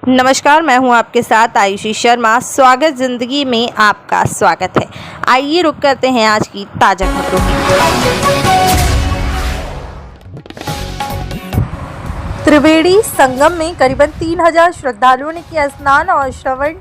नमस्कार, मैं हूं आपके साथ आयुषी शर्मा। स्वागत जिंदगी में आपका स्वागत है। आइए रुक करते हैं आज की ताज़ा खबरों की। त्रिवेणी संगम में करीबन 3000 श्रद्धालुओं ने किया स्नान और श्रवण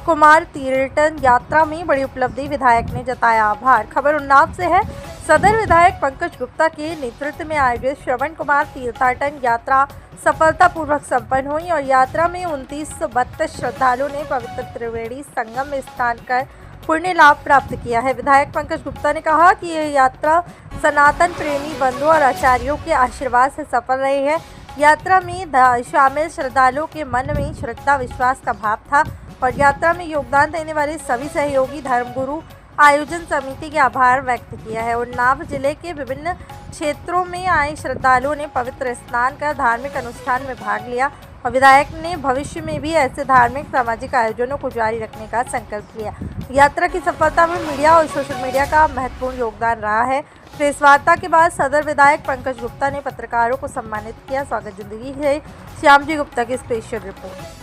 कुमार तीर्थन यात्रा में बड़ी उपलब्धि। विधायक ने जताया आभार। खबर उन्नाव से है। सदर विधायक पंकज गुप्ता के नेतृत्व में आयोजित श्रवण कुमार तीर्थाटन यात्रा सफलतापूर्वक संपन्न हुई और यात्रा में 2932 श्रद्धालुओं ने पवित्र त्रिवेणी संगम में स्नान कर पुण्य लाभ प्राप्त किया है। विधायक पंकज गुप्ता ने कहा कि यह यात्रा सनातन प्रेमी बंधुओं और आचार्यों के आशीर्वाद से सफल रही है। यात्रा में शामिल श्रद्धालुओं के मन में श्रद्धा विश्वास का भाव था और यात्रा में योगदान देने वाले सभी सहयोगी धर्मगुरु आयोजन समिति के आभार व्यक्त किया है। उन्नाव जिले के विभिन्न क्षेत्रों में आए श्रद्धालुओं ने पवित्र स्नान कर धार्मिक अनुष्ठान में भाग लिया और विधायक ने भविष्य में भी ऐसे धार्मिक सामाजिक आयोजनों को जारी रखने का संकल्प लिया। यात्रा की सफलता में मीडिया और सोशल मीडिया का महत्वपूर्ण योगदान रहा है। प्रेस वार्ता के बाद सदर विधायक पंकज गुप्ता ने पत्रकारों को सम्मानित किया। स्वागत जिंदगी है श्याम जी गुप्ता की स्पेशल रिपोर्ट।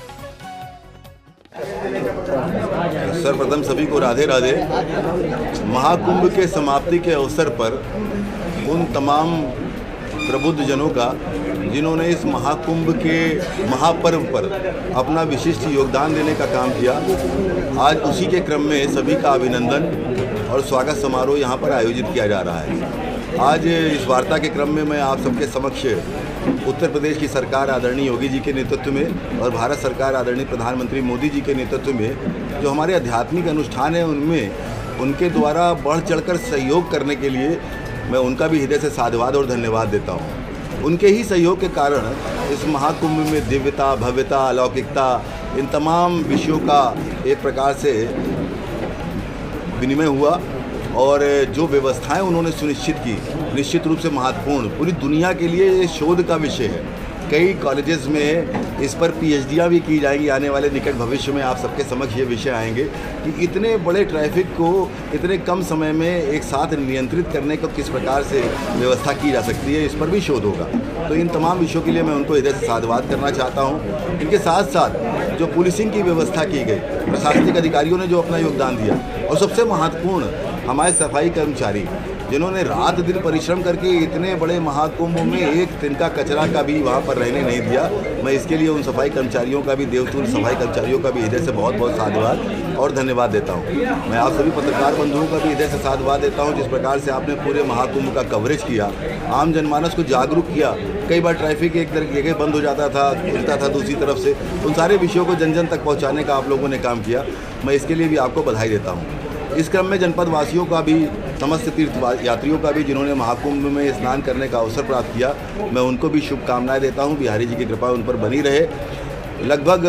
सर्वप्रथम सभी को राधे राधे। महाकुंभ के समाप्ति के अवसर पर उन तमाम प्रबुद्ध जनों का जिन्होंने इस महाकुंभ के महापर्व पर अपना विशिष्ट योगदान देने का काम किया, आज उसी के क्रम में सभी का अभिनंदन और स्वागत समारोह यहाँ पर आयोजित किया जा रहा है। आज इस वार्ता के क्रम में मैं आप सबके समक्ष उत्तर प्रदेश की सरकार आदरणीय योगी जी के नेतृत्व में और भारत सरकार आदरणीय प्रधानमंत्री मोदी जी के नेतृत्व में जो हमारे आध्यात्मिक अनुष्ठान हैं उनमें उनके द्वारा बढ़ चढ़कर सहयोग करने के लिए मैं उनका भी हृदय से साधुवाद और धन्यवाद देता हूँ। उनके ही सहयोग के कारण इस महाकुंभ में दिव्यता, भव्यता, अलौकिकता, इन तमाम विषयों का एक प्रकार से विनिमय हुआ और जो व्यवस्थाएं उन्होंने सुनिश्चित की, निश्चित रूप से महत्वपूर्ण, पूरी दुनिया के लिए ये शोध का विषय है। कई कॉलेजेस में इस पर पीएचडियाँ भी की जाएंगी। आने वाले निकट भविष्य में आप सबके समक्ष ये विषय आएंगे कि इतने बड़े ट्रैफिक को इतने कम समय में एक साथ नियंत्रित करने को किस प्रकार से व्यवस्था की जा सकती है, इस पर भी शोध होगा। तो इन तमाम विषयों के लिए मैं उनको हृदय से साधुवाद करना चाहता हूँ। इनके साथ साथ जो पुलिसिंग की व्यवस्था की गई, प्रशासनिक अधिकारियों ने जो अपना योगदान दिया और सबसे महत्वपूर्ण हमारे सफाई कर्मचारी जिन्होंने रात दिन परिश्रम करके इतने बड़े महाकुंभ में एक तिनका कचरा का भी वहाँ पर रहने नहीं दिया। मैं इसके लिए उन सफाई कर्मचारियों का भी, देवतुल्य सफाई कर्मचारियों का भी हृदय से बहुत बहुत साधुवाद और धन्यवाद देता हूँ। मैं आप सभी पत्रकार बंधुओं का भी हृदय से साधुवाद देता हूँ जिस प्रकार से आपने पूरे महाकुंभ का कवरेज किया, आम जनमानस को जागरूक किया। कई बार ट्रैफिक एक जगह बंद हो जाता था, खुलता था दूसरी तरफ से, उन सारे विषयों को जन जन तक पहुँचाने का आप लोगों ने काम किया। मैं इसके लिए भी आपको बधाई देता हूँ। इस क्रम में जनपद वासियों का भी, समस्त तीर्थ यात्रियों का भी जिन्होंने महाकुंभ में स्नान करने का अवसर प्राप्त किया, मैं उनको भी शुभकामनाएं देता हूं। बिहारी जी की कृपा उन पर बनी रहे। लगभग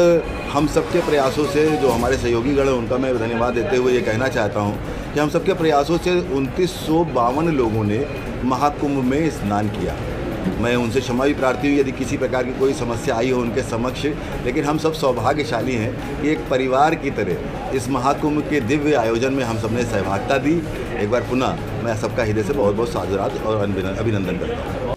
हम सबके प्रयासों से, जो हमारे सहयोगीगण हैं उनका मैं धन्यवाद देते हुए ये कहना चाहता हूं कि हम सबके प्रयासों से 2952 लोगों ने महाकुंभ में स्नान किया। मैं उनसे क्षमा भी प्रार्थी हूँ यदि किसी प्रकार की कोई समस्या आई हो उनके समक्ष, लेकिन हम सब सौभाग्यशाली हैं कि एक परिवार की तरह इस महाकुंभ के दिव्य आयोजन में हम सबने सहभागिता दी। एक बार पुनः मैं सबका हृदय से बहुत बहुत साधुवाद और अभिनंदन करता हूँ।